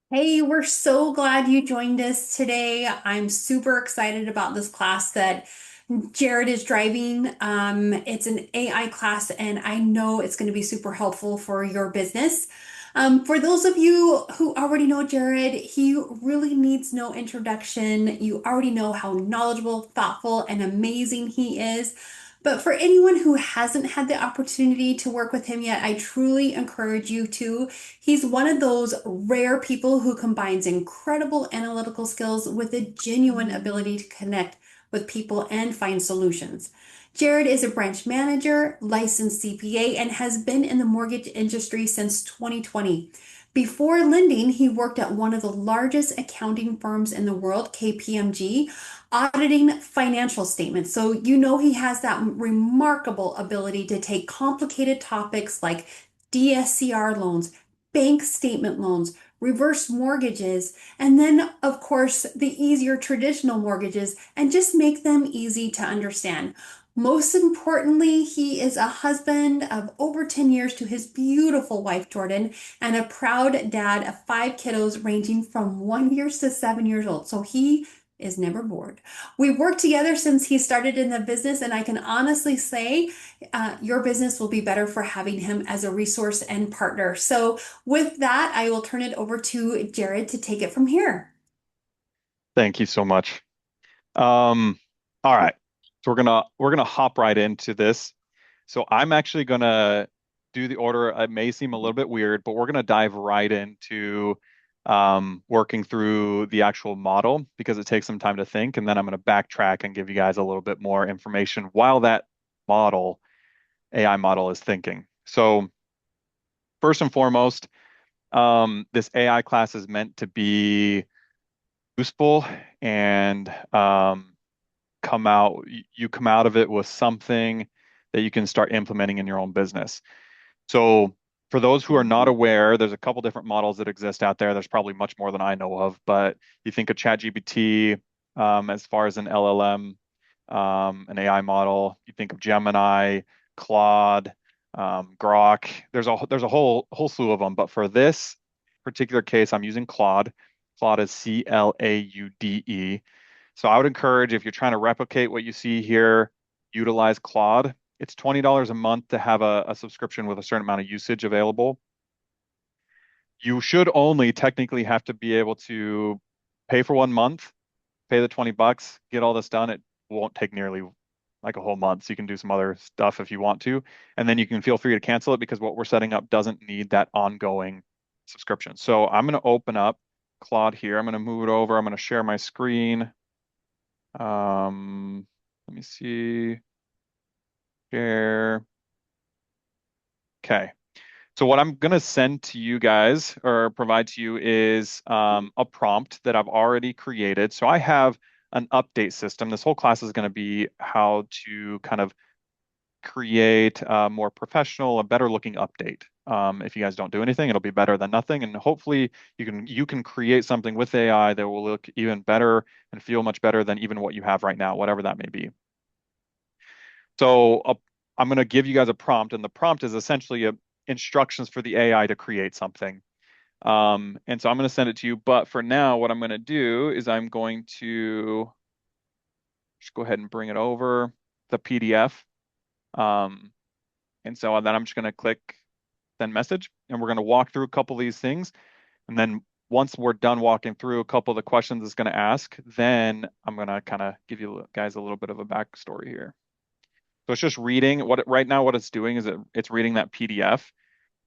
Hey, we're so glad you joined us today. I'm super excited about this class that Jared is driving. It's an AI class, and I know it's going to be super helpful for your business. For those of you who already know Jared, he really needs no introduction. You already know how knowledgeable, thoughtful, and amazing he is. But for anyone who hasn't had the opportunity to work with him yet, I truly encourage you to. He's one of those rare people who combines incredible analytical skills with a genuine ability to connect with people and find solutions. Jared is a branch manager, licensed CPA, and has been in the mortgage industry since 2020. Before lending, he worked at one of the largest accounting firms in the world, KPMG, auditing financial statements. So you know he has that remarkable ability to take complicated topics like DSCR loans, bank statement loans, reverse mortgages, and then, of course, the easier traditional mortgages and just make them easy to understand. Most importantly, he is a husband of over 10 years to his beautiful wife, Jordan, and a proud dad of five kiddos ranging from 1 year to 7 years old. So he is never bored. We've worked together since he started in the business, and I can honestly say your business will be better for having him as a resource and partner. So, with that, I will turn it over to Jared to take it from here. Thank you so much. Um, all right. So we're gonna hop right into this. So I'm actually gonna do the order. It may seem a little bit weird, but we're gonna dive right into working through the actual model because it takes some time to think, and then I'm gonna backtrack and give you guys a little bit more information while that model, AI model, is thinking. So first and foremost, this AI class is meant to be useful and you come out of it with something that you can start implementing in your own business. So for those who are not aware, there's a couple different models that exist out there. There's probably much more than I know of, but you think of ChatGPT as far as an LLM, an AI model. You think of Gemini, Claude, Grok. There's a whole slew of them, but for this particular case, I'm using Claude. Claude is Claude. So I would encourage if you're trying to replicate what you see here, utilize Claude. It's $20 a month to have a subscription with a certain amount of usage available. You should only technically have to be able to pay for 1 month, pay the $20, get all this done. It won't take nearly like a whole month. So you can do some other stuff if you want to. And then you can feel free to cancel it because what we're setting up doesn't need that ongoing subscription. So I'm going to open up Claude here. I'm going to move it over. I'm going to share my screen. Let me see. Share. Okay. So what I'm going to send to you guys or provide to you is a prompt that I've already created. So I have an update system. This whole class is going to be how to kind of create a more professional, a better looking update. If you guys don't do anything, it'll be better than nothing. And hopefully you can create something with AI that will look even better and feel much better than even what you have right now, whatever that may be. So I'm going to give you guys a prompt, and the prompt is essentially instructions for the AI to create something. And so I'm going to send it to you. But for now, what I'm going to do is I'm going to just go ahead and bring it over the PDF. Um, and so then I'm just going to click send message, and we're going to walk through a couple of these things. And then once we're done walking through a couple of the questions it's going to ask, then I'm going to kind of give you guys a little bit of a backstory here. So it's just reading right now what it's doing is it's reading that PDF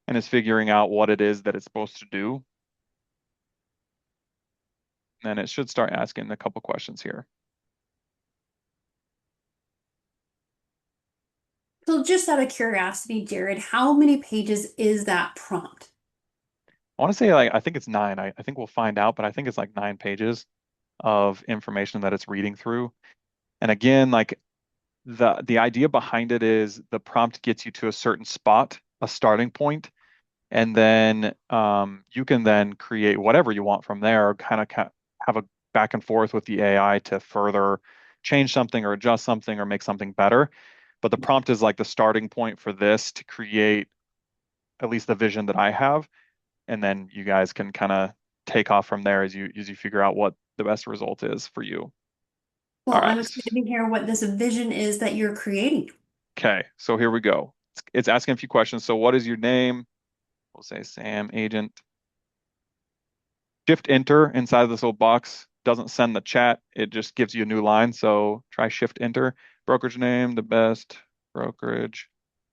and is figuring out what it is that it's supposed to do. And it should start asking a couple questions here. So, just out of curiosity, Jared, how many pages is that prompt? I want to say like I think it's 9. I think we'll find out, but I think it's like 9 pages of information that it's reading through. And again, like the idea behind it is the prompt gets you to a certain spot, a starting point, and then you can then create whatever you want from there, or kind of have a back and forth with the AI to further change something or adjust something or make something better. But the prompt is like the starting point for this to create at least the vision that I have, and then you guys can kind of take off from there as you figure out what the best result is for you. All Well, right. I'm excited to hear what this vision is that you're creating. Okay. So here we go. It's asking a few questions. So what is your name? We'll say Sam Agent. Shift Enter inside of this little box doesn't send the chat. It just gives you a new line. So try Shift Enter. Brokerage name, the best brokerage.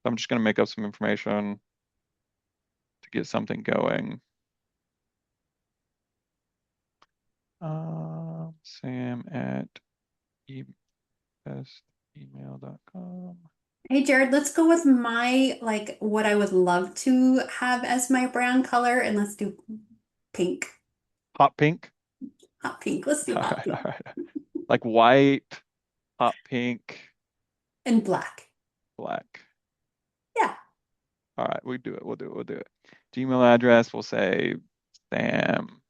I'm just going to make up some information to get something going. Sam at bestemail.com. Hey Jared, let's go with my like what I would love to have as my brand color and let's do pink. Hot pink. Hot pink. Let's do All hot right, all pink. right. Like white, hot pink, And black. black. Yeah. All right, we do it. We'll do it. We'll do it. Gmail address, we'll say Sam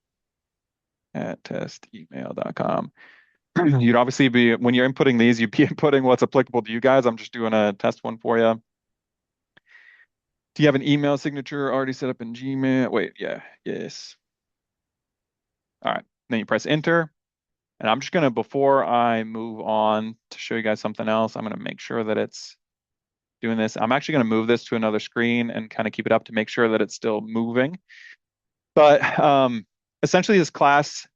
at testemail.com. You'd obviously be, when you're inputting these, you'd be inputting what's applicable to you guys. I'm just doing a test one for you. Do you have an email signature already set up in Gmail? Wait, yeah, yes. All right, then you press enter. And I'm just gonna, before I move on to show you guys something else, I'm gonna make sure that it's doing this. I'm actually gonna move this to another screen and kind of keep it up to make sure that it's still moving. But essentially this class,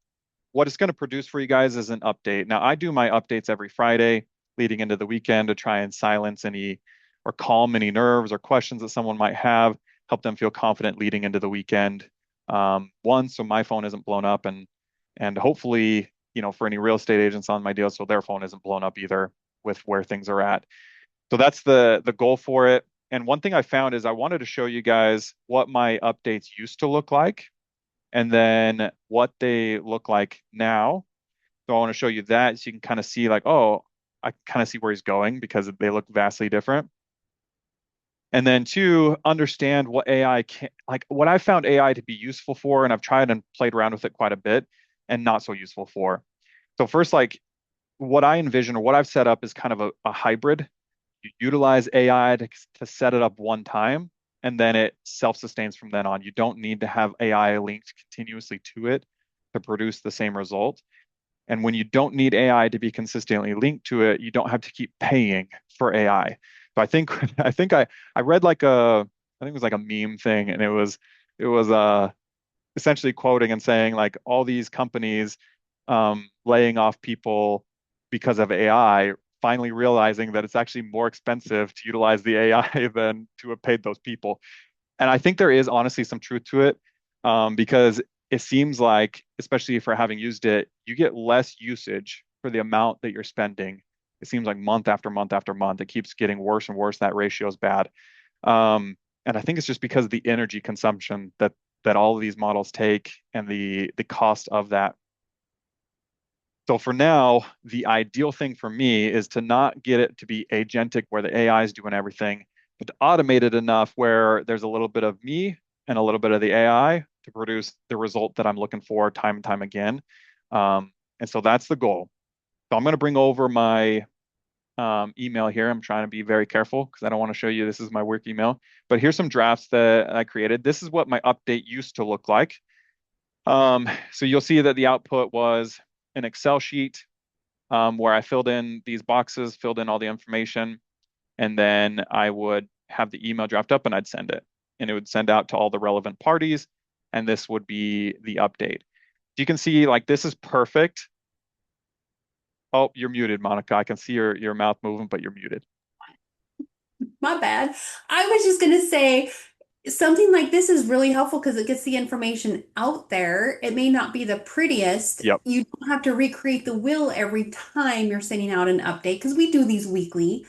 what it's going to produce for you guys is an update. Now, I do my updates every Friday leading into the weekend to try and silence any or calm any nerves or questions that someone might have, help them feel confident leading into the weekend. One, so my phone isn't blown up, and hopefully, for any real estate agents on my deal, so their phone isn't blown up either with where things are at. So that's the goal for it. And one thing I found is I wanted to show you guys what my updates used to look like and then what they look like now. So I want to show you that so you can kind of see like, oh, I kind of see where he's going because they look vastly different. And then two, understand what AI can, like what I found AI to be useful for, and I've tried and played around with it quite a bit and not so useful for. So first, like what I envision or what I've set up is kind of a hybrid. You utilize AI to set it up one time, and then it self-sustains from then on. You don't need to have AI linked continuously to it to produce the same result. And when you don't need AI to be consistently linked to it, you don't have to keep paying for AI. So I think I read like I think it was like a meme thing, and it was essentially quoting and saying like all these companies laying off people because of AI, finally realizing that it's actually more expensive to utilize the AI than to have paid those people. And I think there is honestly some truth to it because it seems like, especially for having used it, you get less usage for the amount that you're spending. It seems like month after month after month, it keeps getting worse and worse. That ratio is bad. And I think it's just because of the energy consumption that all of these models take and the cost of that. So for now, the ideal thing for me is to not get it to be agentic where the AI is doing everything, but to automate it enough where there's a little bit of me and a little bit of the AI to produce the result that I'm looking for time and time again. And so that's the goal. So I'm going to bring over my email here. I'm trying to be very careful because I don't want to show you this is my work email. But here's some drafts that I created. This is what my update used to look like. So you'll see that the output was an Excel sheet where I filled in these boxes, filled in all the information, and then I would have the email draft up and I'd send it. And it would send out to all the relevant parties, and this would be the update. You can see like this is perfect. Oh, you're muted, Monica. I can see your mouth moving, but you're muted. My bad. I was just gonna say something like this is really helpful because it gets the information out there. It may not be the prettiest. Yep, You don't have to recreate the wheel every time you're sending out an update because we do these weekly.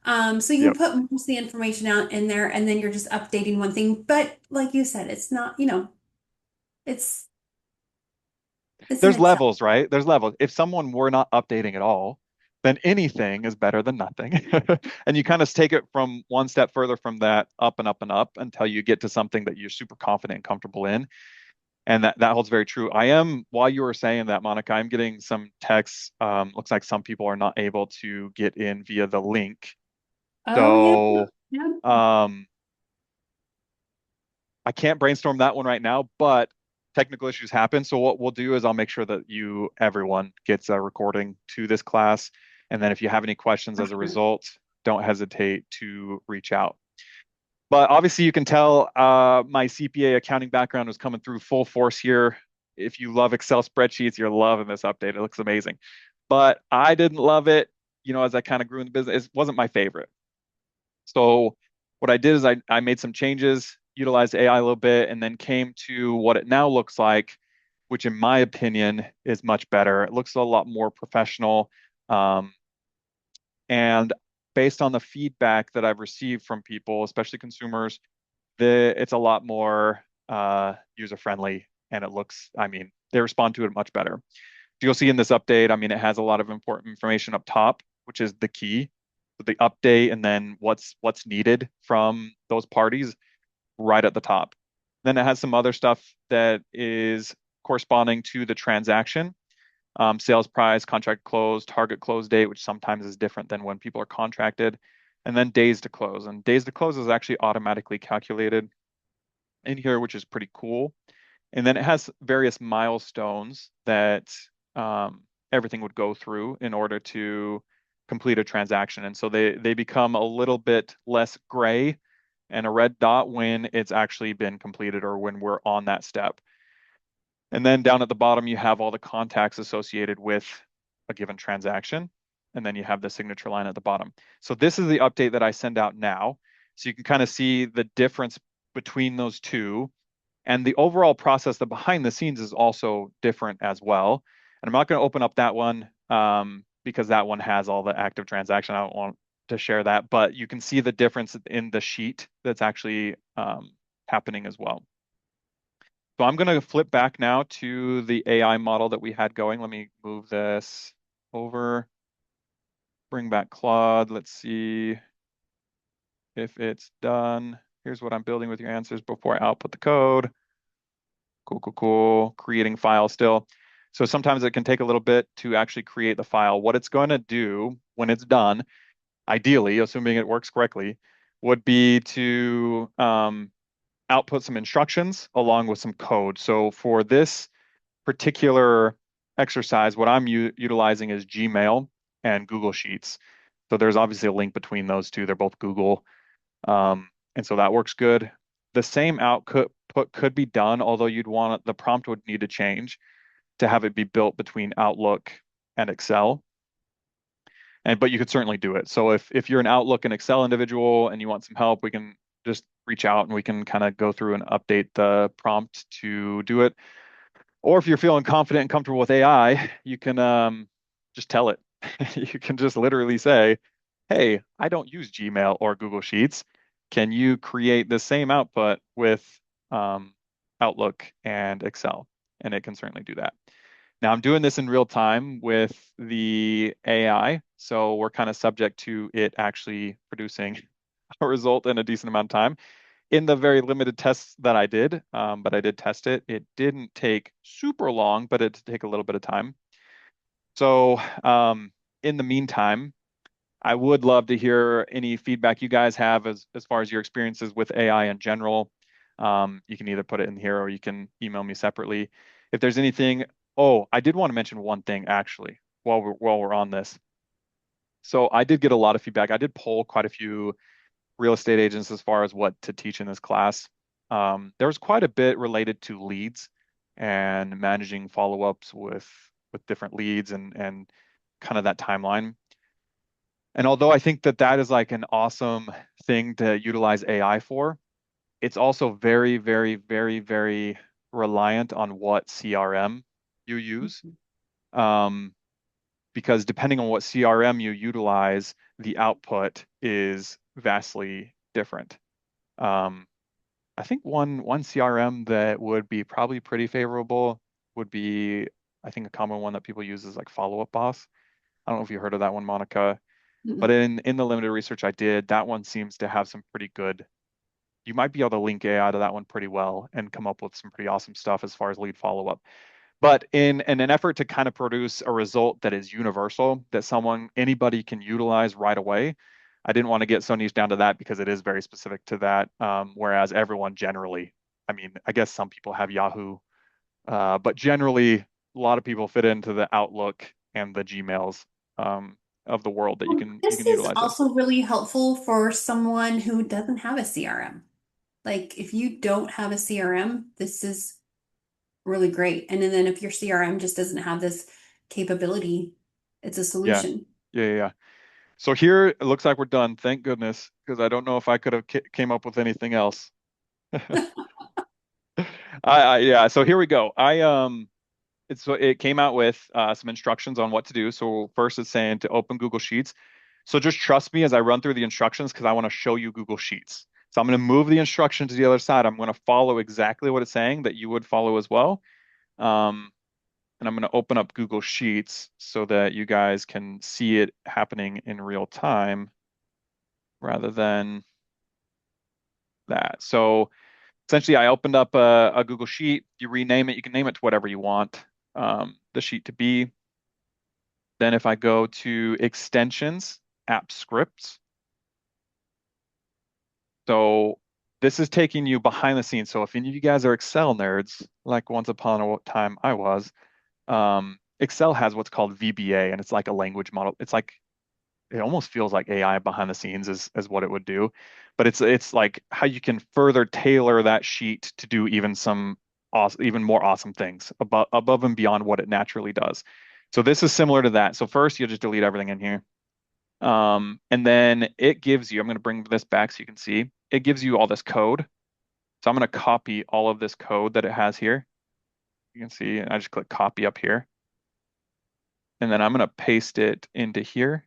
So you yep. can put most of the information out in there and then you're just updating one thing. But like you said, it's not, it's it's an There's Excel. levels, right? There's levels. If someone were not updating at all, then anything is better than nothing. And you kind of take it from one step further from that up and up and up until you get to something that you're super confident and comfortable in. And that holds very true. I am, while you were saying that, Monica, I'm getting some texts. Looks like some people are not able to get in via the link. Oh yeah. So Yeah. um, I can't brainstorm that one right now, but technical issues happen. So what we'll do is I'll make sure that everyone gets a recording to this class. And then if you have any questions For as a sure. result, don't hesitate to reach out. But obviously, you can tell my CPA accounting background was coming through full force here. If you love Excel spreadsheets, you're loving this update. It looks amazing. But I didn't love it, as I kind of grew in the business. It wasn't my favorite. So what I did is I made some changes, utilized AI a little bit, and then came to what it now looks like, which in my opinion is much better. It looks a lot more professional. Um, and based on the feedback that I've received from people, especially consumers, it's a lot more user friendly and it looks, I mean, they respond to it much better. You'll see in this update, I mean, it has a lot of important information up top, which is the key, the update, and then what's needed from those parties right at the top. Then it has some other stuff that is corresponding to the transaction, sales price, contract close, target close date, which sometimes is different than when people are contracted, and then days to close. And days to close is actually automatically calculated in here, which is pretty cool. And then it has various milestones that everything would go through in order to complete a transaction. And so they become a little bit less gray and a red dot when it's actually been completed or when we're on that step. And then down at the bottom, you have all the contacts associated with a given transaction. And then you have the signature line at the bottom. So this is the update that I send out now. So you can kind of see the difference between those two. And the overall process, the behind the scenes is also different as well. And I'm not going to open up that one because that one has all the active transaction. I don't want to share that, but you can see the difference in the sheet that's actually happening as well. So I'm going to flip back now to the AI model that we had going. Let me move this over, bring back Claude. Let's see if it's done. Here's what I'm building with your answers before I output the code. Cool, cool, cool. Creating file still. So sometimes it can take a little bit to actually create the file. What it's going to do when it's done, ideally, assuming it works correctly, would be to output some instructions along with some code. So for this particular exercise, what I'm utilizing is Gmail and Google Sheets. So there's obviously a link between those two. They're both Google. And so that works good. The same output could be done, although the prompt would need to change to have it be built between Outlook and Excel. But you could certainly do it. So if you're an Outlook and Excel individual and you want some help, we can just reach out and we can kind of go through and update the prompt to do it. Or if you're feeling confident and comfortable with AI, you can just tell it. You can just literally say, hey, I don't use Gmail or Google Sheets. Can you create the same output with um, Outlook and Excel? And it can certainly do that. Now I'm doing this in real time with the AI, so we're kind of subject to it actually producing a result in a decent amount of time. In the very limited tests that I did, but I did test it, it didn't take super long, but it did take a little bit of time. So in the meantime, I would love to hear any feedback you guys have as far as your experiences with AI in general. You can either put it in here or you can email me separately. If there's anything, oh, I did want to mention one thing actually while we're on this. So I did get a lot of feedback. I did poll quite a few real estate agents as far as what to teach in this class. There was quite a bit related to leads and managing follow-ups with different leads and kind of that timeline. And although I think that that is like an awesome thing to utilize AI for, it's also very, very, very, very reliant on what CRM you use. Mhm. Um, because depending on what CRM you utilize, the output is vastly different. Um, I think one CRM that would be probably pretty favorable would be, I think a common one that people use is like Follow Up Boss. I don't know if you heard of that one, Monica. But Mm-mm. in the limited research I did, that one seems to have some pretty good. You might be able to link AI to that one pretty well and come up with some pretty awesome stuff as far as lead follow-up. But in an effort to kind of produce a result that is universal, that anybody can utilize right away, I didn't want to get so niche down to that because it is very specific to that. Whereas everyone generally, I mean, I guess some people have Yahoo But generally, a lot of people fit into the Outlook and the Gmails of the world that you This can is utilize this. also really helpful for someone who doesn't have a CRM. Like if you don't have a CRM, this is really great. And then if your CRM just doesn't have this capability, it's a Yeah, solution. yeah. So here it looks like we're done. Thank goodness, because I don't know if I could have came up with anything else. Yeah. So here we go. It came out with some instructions on what to do. So first, it's saying to open Google Sheets. So just trust me as I run through the instructions because I want to show you Google Sheets. So I'm going to move the instruction to the other side. I'm going to follow exactly what it's saying that you would follow as well. Um, and I'm going to open up Google Sheets so that you guys can see it happening in real time rather than that. So essentially, I opened up a Google Sheet. You rename it. You can name it to whatever you want the sheet to be. Then if I go to extensions, app scripts. So this is taking you behind the scenes. So if any of you guys are Excel nerds, like once upon a time I was, Excel has what's called VBA, and it's like a language model. It's like it almost feels like AI behind the scenes is what it would do, but it's like how you can further tailor that sheet to do even more awesome things above and beyond what it naturally does. So this is similar to that. So first you just delete everything in here. And then it gives you, I'm going to bring this back so you can see, it gives you all this code. So I'm going to copy all of this code that it has here. You can see, I just click copy up here. And then I'm going to paste it into here.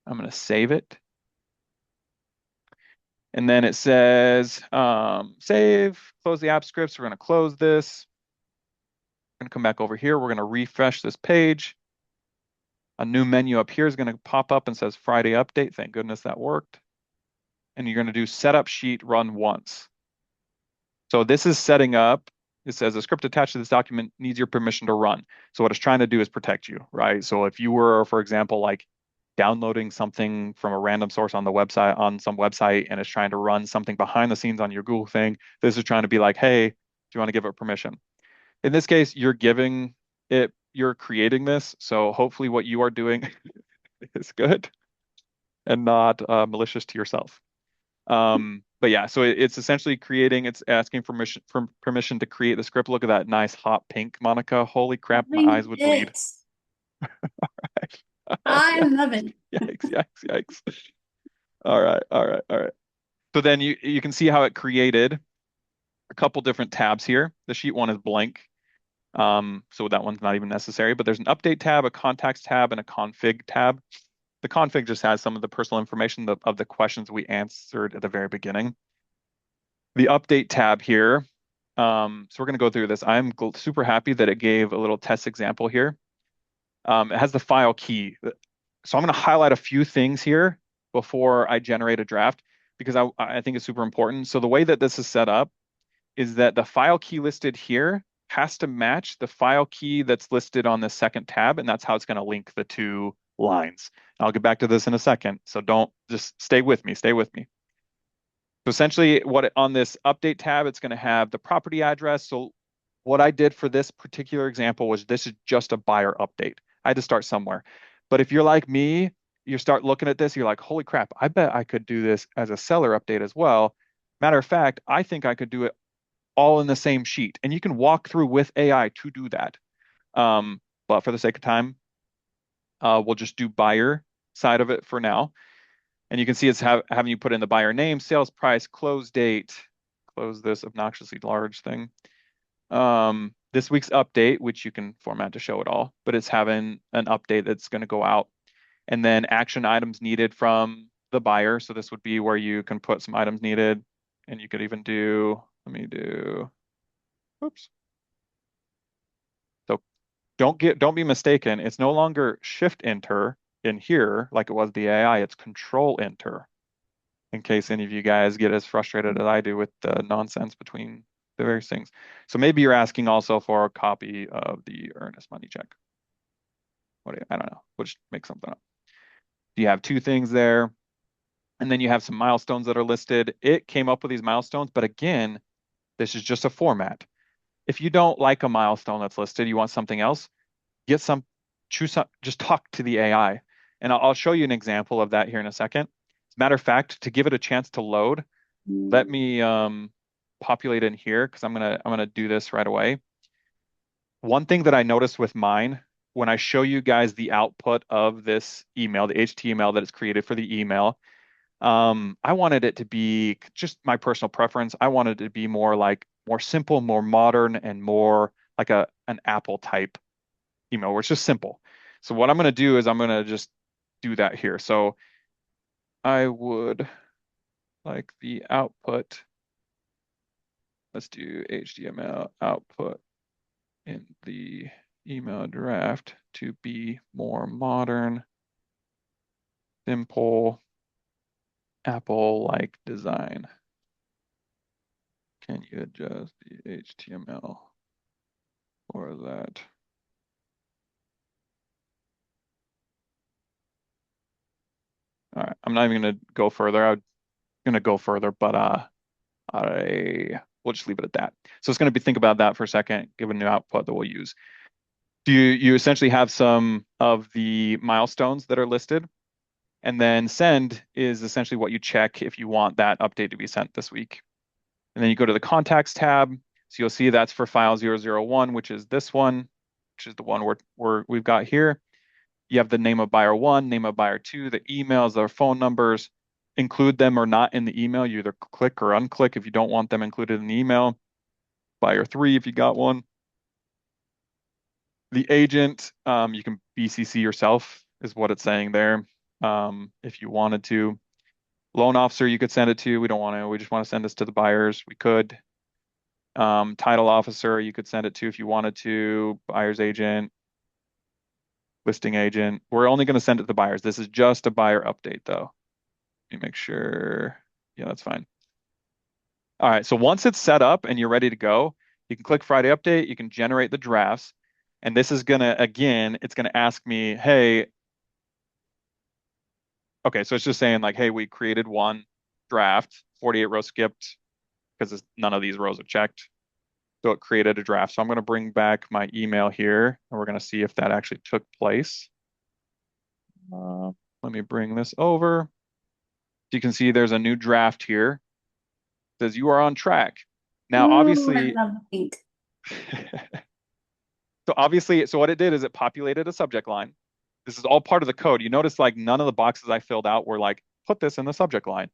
I'm going to save it. And then it says, save, close the app scripts. We're going to close this. We're going to come back over here. We're going to refresh this page. A new menu up here is going to pop up and says Friday update. Thank goodness that worked. And you're going to do setup sheet run once. So this is setting up. It says a script attached to this document needs your permission to run. So what it's trying to do is protect you, right? So if you were, for example, like downloading something from a random source on the website, on some website, and it's trying to run something behind the scenes on your Google thing, this is trying to be like, hey, do you want to give it permission? In this case, you're creating this. So hopefully what you are doing is good and not malicious to yourself. But yeah, so it's essentially it's asking for permission to create the script. Look at that nice hot pink, Monica. Holy crap, my Loving eyes would bleed. it. I Yeah, love it. yikes, yikes, yikes. All right, all right, all right. So then you can see how it created a couple different tabs here. The sheet one is blank. So that one's not even necessary, but there's an update tab, a contacts tab, and a config tab. The config just has some of the personal information of the questions we answered at the very beginning. The update tab here. So we're going to go through this. I'm super happy that it gave a little test example here. It has the file key. So I'm going to highlight a few things here before I generate a draft because I think it's super important. So the way that this is set up is that the file key listed here has to match the file key that's listed on the second tab, and that's how it's going to link the two lines. I'll get back to this in a second. So don't just stay with me, stay with me. So essentially on this update tab, it's going to have the property address. So what I did for this particular example was this is just a buyer update. I had to start somewhere. But if you're like me, you start looking at this, you're like, holy crap, I bet I could do this as a seller update as well. Matter of fact, I think I could do it all in the same sheet. And you can walk through with AI to do that. But for the sake of time, we'll just do buyer side of it for now. And you can see it's having you put in the buyer name, sales price, close date, close this obnoxiously large thing. This week's update, which you can format to show it all, but it's having an update that's going to go out. And then action items needed from the buyer. So this would be where you can put some items needed. And you could even oops. So don't be mistaken. It's no longer shift enter in here like it was the AI. It's control enter in case any of you guys get as frustrated as I do with the nonsense between the various things. So maybe you're asking also for a copy of the earnest money check. I don't know. We'll just make something up. You have two things there. And then you have some milestones that are listed. It came up with these milestones, but again, this is just a format. If you don't like a milestone that's listed, you want something else, get some, choose some, just talk to the AI. And I'll show you an example of that here in a second. As a matter of fact, to give it a chance to load, let me populate in here because I'm gonna do this right away. One thing that I noticed with mine, when I show you guys the output of this email, the HTML that is created for the email, I wanted it to be just my personal preference. I wanted it to be more simple, more modern, and more like an Apple type email where it's just simple. So what I'm going to do is I'm going to just do that here. So I would like the output. Let's do HTML output in the email draft to be more modern, simple, Apple-like design. Can you adjust the HTML for that? All right, I'm not even gonna go further. I'm gonna go further, but I we'll just leave it at that. So it's gonna be think about that for a second, give a new output that we'll use. Do you essentially have some of the milestones that are listed, and then send is essentially what you check if you want that update to be sent this week. And then you go to the contacts tab. So you'll see that's for file 001, which is this one, which is the one we've got here. You have the name of buyer one, name of buyer two, the emails, their phone numbers, include them or not in the email. You either click or unclick if you don't want them included in the email. Buyer three, if you got one. The agent, you can BCC yourself, is what it's saying there, if you wanted to. Loan officer, you could send it to. We don't want to. We just want to send this to the buyers. We could. Title officer, you could send it to if you wanted to. Buyer's agent, listing agent. We're only going to send it to the buyers. This is just a buyer update, though. Let me make sure. Yeah, that's fine. All right. So once it's set up and you're ready to go, you can click Friday update. You can generate the drafts. And this is going to, again, it's going to ask me, hey, okay, so it's just saying like, hey, we created one draft, 48 rows skipped because none of these rows are checked. So it created a draft. So I'm going to bring back my email here and we're going to see if that actually took place. Uh, Let me bring this over. You can see there's a new draft here. It says you are on track. Now, Ooh, I obviously, love the pink. so what it did is it populated a subject line. This is all part of the code. You notice like none of the boxes I filled out were like, put this in the subject line.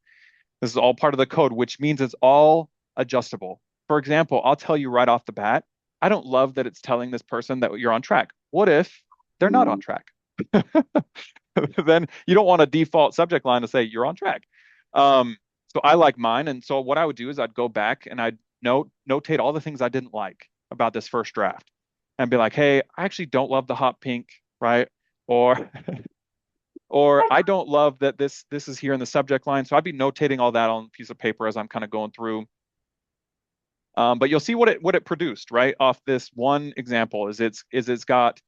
This is all part of the code, which means it's all adjustable. For example, I'll tell you right off the bat, I don't love that it's telling this person that you're on track. What if they're not on track? Then you don't want a default subject line to say you're on track. So I like mine. And so what I would do is I'd go back and I'd notate all the things I didn't like about this first draft and be like, hey, I actually don't love the hot pink, right? Or or I don't love that this is here in the subject line. So I'd be notating all that on a piece of paper as I'm kind of going through. But you'll see what it produced, right? Off this one example is it's got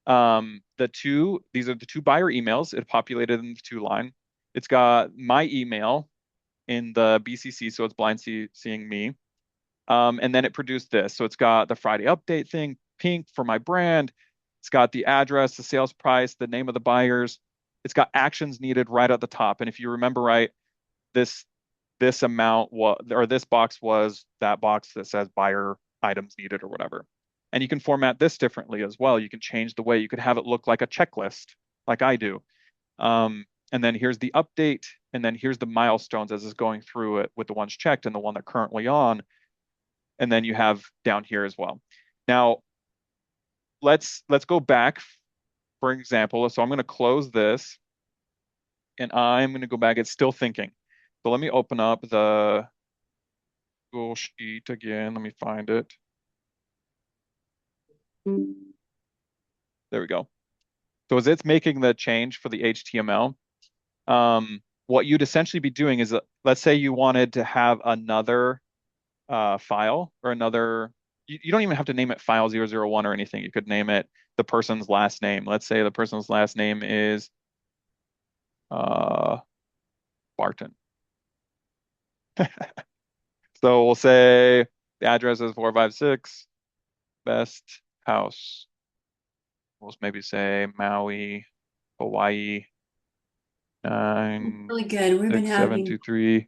these are the two buyer emails. It populated in the two line. It's got my email in the BCC, so it's seeing me. And then it produced this. So it's got the Friday update thing, pink for my brand. It's got the address, the sales price, the name of the buyers. It's got actions needed right at the top. And if you remember right, this this amount or this box was that box that says buyer items needed or whatever. And you can format this differently as well. You can change the way you could have it look like a checklist, like I do. And then here's the update, and then here's the milestones as it's going through it with the ones checked and the one they're currently on. And then you have down here as well. Now, let's go back, for example. So I'm going to close this and I'm going to go back. It's still thinking. So let me open up the Google Sheet again. Let me find it. There we go. So as it's making the change for the HTML, what you'd essentially be doing is, let's say you wanted to have another file or another, you don't even have to name it file 001 or anything. You could name it the person's last name. Let's say the person's last name is Barton. So we'll say the address is 456 best house. We'll maybe say Maui, Hawaii, Really good. We've been having, 96723.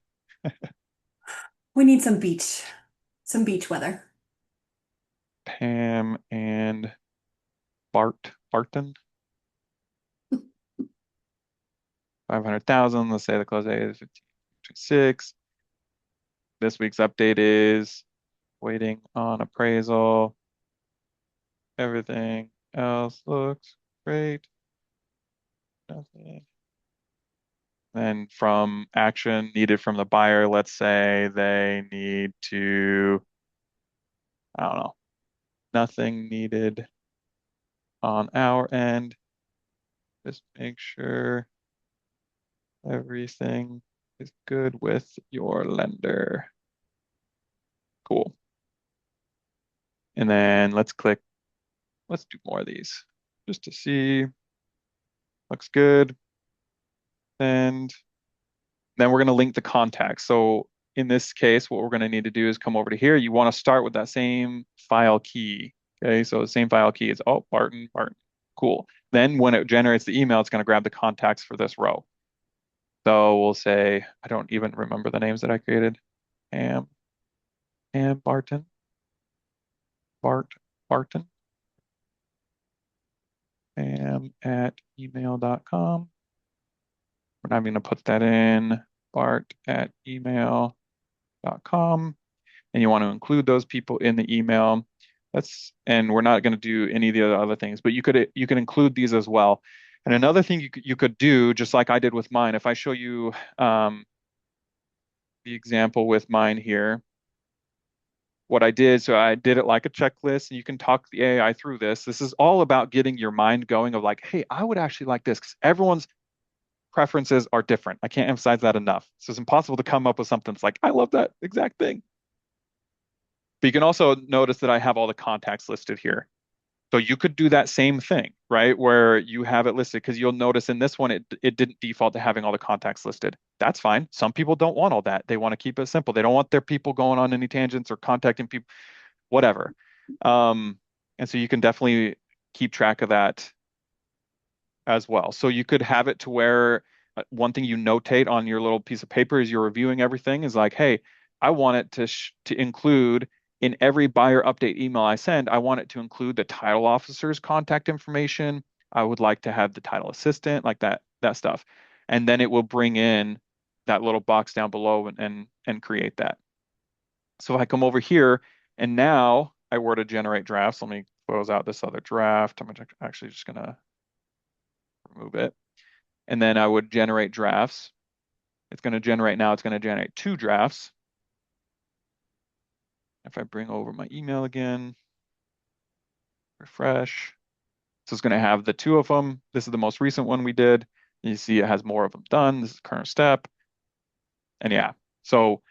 we need some beach weather. Pam and Barton, 500,000. Let's say the close date is 1526. This week's update is waiting on appraisal. Everything else looks great. Nothing. Then from action needed from the buyer, let's say they need to, I don't know, nothing needed on our end. Just make sure everything is good with your lender. Cool. And then let's do more of these just to see. Looks good. And then we're going to link the contacts. So in this case, what we're going to need to do is come over to here. You want to start with that same file key. Okay, so the same file key is, oh, Barton. Cool. Then when it generates the email, it's going to grab the contacts for this row. So we'll say, I don't even remember the names that I created. Pam, Barton, Barton, Pam at email.com. We're not going to put that in, Bart at email.com. And you want to include those people in the email. And we're not going to do any of the other things, but you could include these as well. And another thing you could do, just like I did with mine, if I show you the example with mine here, what I did, so I did it like a checklist, and you can talk the AI through this. This is all about getting your mind going of like, hey, I would actually like this, because everyone's preferences are different. I can't emphasize that enough. So it's impossible to come up with something that's like, I love that exact thing. But you can also notice that I have all the contacts listed here. So you could do that same thing, right? Where you have it listed, because you'll notice in this one, it didn't default to having all the contacts listed. That's fine. Some people don't want all that. They want to keep it simple. They don't want their people going on any tangents or contacting people, whatever. And so you can definitely keep track of that as well. So you could have it to where one thing you notate on your little piece of paper as you're reviewing everything is like, hey, I want it to include in every buyer update email I send, I want it to include the title officer's contact information. I would like to have the title assistant, like that stuff. And then it will bring in that little box down below and create that. So if I come over here and now I were to generate drafts, let me close out this other draft. I'm actually just gonna remove it. And then I would generate drafts. It's going to generate two drafts. If I bring over my email again, refresh. So it's going to have the two of them. This is the most recent one we did. You see it has more of them done. This is the current step. And yeah, so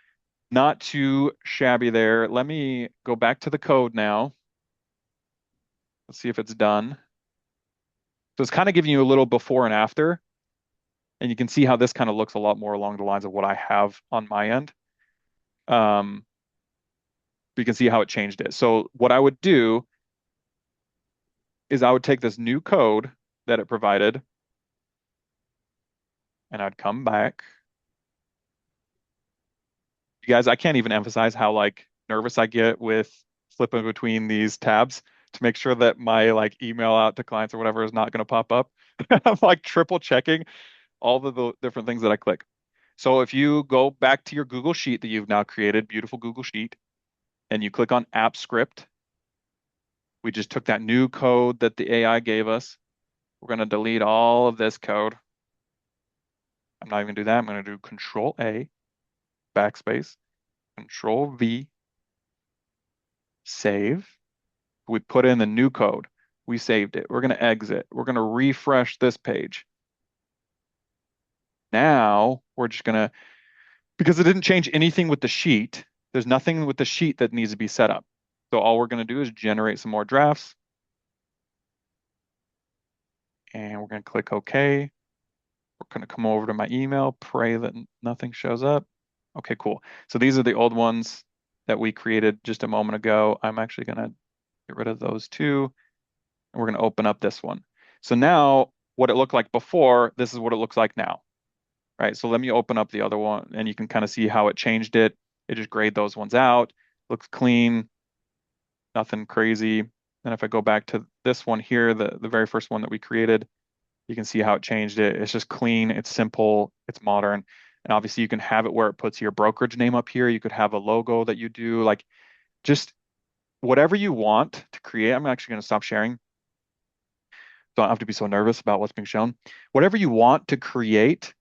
not too shabby there. Let me go back to the code now. Let's see if it's done. So it's kind of giving you a little before and after. And you can see how this kind of looks a lot more along the lines of what I have on my end. Um, you can see how it changed it. So what I would do is I would take this new code that it provided and I'd come back. You guys, I can't even emphasize how like nervous I get with flipping between these tabs to make sure that my like email out to clients or whatever is not going to pop up. I'm like triple checking all the different things that I click. So if you go back to your Google Sheet that you've now created, beautiful Google Sheet, and you click on App Script, we just took that new code that the AI gave us. We're going to delete all of this code. I'm not even going to do that. I'm going to do Control A, backspace, Control V, save. We put in the new code. We saved it. We're going to exit. We're going to refresh this page. Now we're just going to, because it didn't change anything with the sheet, there's nothing with the sheet that needs to be set up. So all we're going to do is generate some more drafts. And we're going to click OK. We're going to come over to my email, pray that nothing shows up. Okay, cool. So these are the old ones that we created just a moment ago. I'm actually going to Get rid of those two. And we're going to open up this one. So now what it looked like before, this is what it looks like now, right? So let me open up the other one and you can kind of see how it changed it. It just grayed those ones out. Looks clean, nothing crazy. And if I go back to this one here, the very first one that we created, you can see how it changed it. It's just clean, it's simple, it's modern. And obviously you can have it where it puts your brokerage name up here. You could have a logo that you do, like just whatever you want to create. I'm actually going to stop sharing. Don't have to be so nervous about what's being shown. Whatever you want to create,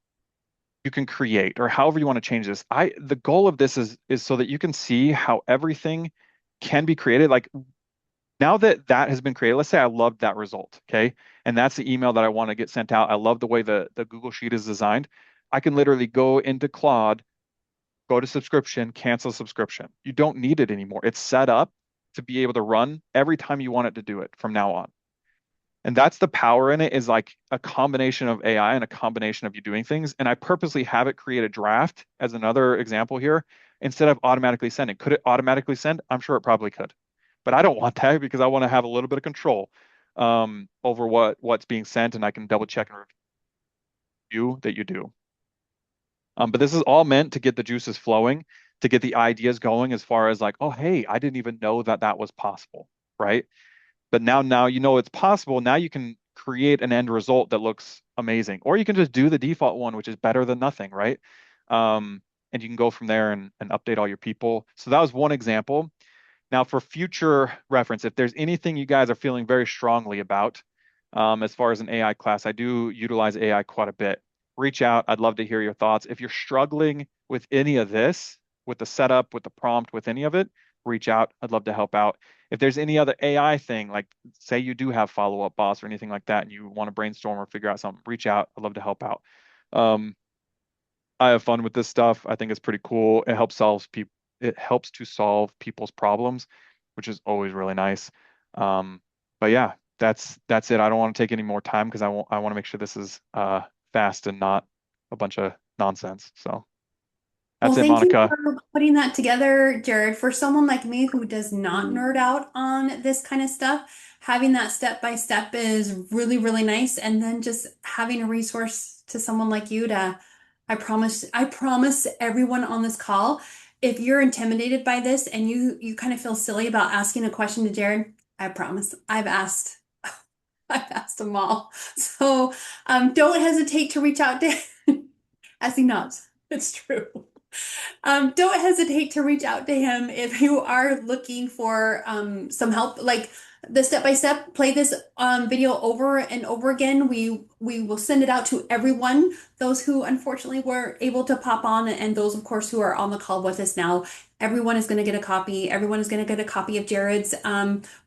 you can create, or however you want to change this. The goal of this is so that you can see how everything can be created. Like now that that has been created, let's say I loved that result, okay? And that's the email that I want to get sent out. I love the way the Google Sheet is designed. I can literally go into Claude, go to subscription, cancel subscription. You don't need it anymore. It's set up to be able to run every time you want it to do it from now on. And that's the power in it, is like a combination of AI and a combination of you doing things. And I purposely have it create a draft as another example here instead of automatically sending. Could it automatically send? I'm sure it probably could. But I don't want that because I want to have a little bit of control over what's being sent, and I can double check and review that you do. But this is all meant to get the juices flowing, to get the ideas going as far as like, oh, hey, I didn't even know that that was possible, right? But now you know it's possible. Now you can create an end result that looks amazing, or you can just do the default one, which is better than nothing, right? And you can go from there and update all your people. So that was one example. Now, for future reference, if there's anything you guys are feeling very strongly about, as far as an AI class, I do utilize AI quite a bit. Reach out. I'd love to hear your thoughts. If you're struggling with any of this, with the setup, with the prompt, with any of it, reach out. I'd love to help out. If there's any other AI thing, like say you do have follow-up boss or anything like that, and you want to brainstorm or figure out something, reach out. I'd love to help out. Um, I have fun with this stuff. I think it's pretty cool. It helps to solve people's problems, which is always really nice. Um, but yeah, that's it. I don't want to take any more time because I want to make sure this is fast and not a bunch of nonsense. So Well, that's it, thank you Monica. for putting that together, Jared. For someone like me who does not nerd out on this kind of stuff, having that step by step is really, really nice. And then just having a resource to someone like you to, I promise everyone on this call, if you're intimidated by this and you kind of feel silly about asking a question to Jared, I promise I've asked, I've asked them all. So don't hesitate to reach out to as he nods. It's true. Don't hesitate to reach out to him if you are looking for some help. Like the step by step, play this video over and over again. We will send it out to everyone, those who unfortunately were able to pop on, and those, of course, who are on the call with us now. Everyone is going to get a copy. Everyone is going to get a copy of Jared's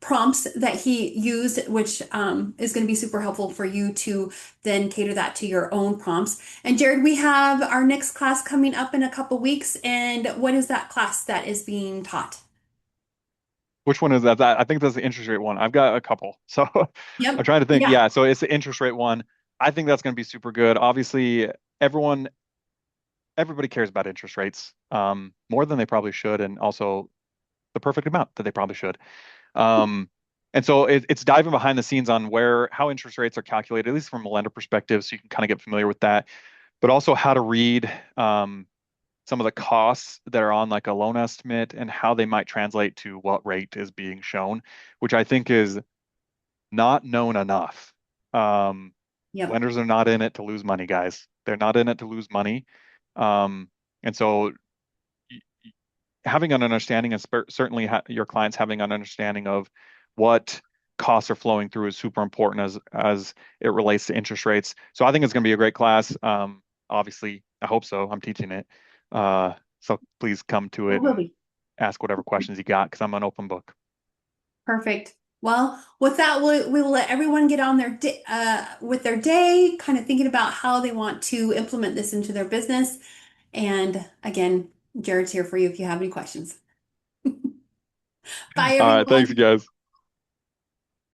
prompts that he used, which is going to be super helpful for you to then cater that to your own prompts. And Jared, we have our next class coming up in a couple weeks. And what is that class that is being taught? Which one is that? I think that's the interest rate one. I've got a couple. So I'm Yep. trying to think. Yeah. Yeah, so it's the interest rate one. I think that's going to be super good. Obviously, everybody cares about interest rates more than they probably should, and also the perfect amount that they probably should. Um, and so it's diving behind the scenes on how interest rates are calculated, at least from a lender perspective, so you can kind of get familiar with that, but also how to read some of the costs that are on like a loan estimate and how they might translate to what rate is being shown, which I think is not known enough. Um, Yep. Lenders are not in it to lose money, guys. They're not in it to lose money. And so having an understanding, and certainly your clients having an understanding of what costs are flowing through is super important as it relates to interest rates. So I think it's going to be a great class. Obviously, I hope so. I'm teaching it. So please come to It it will and be. ask whatever questions you got because I'm an open book. Perfect. Well, with that, we will let everyone get on their day, with their day, kind of thinking about how they want to implement this into their business. And again, Jared's here for you if you have any questions. Bye, All right, thanks, everyone. guys.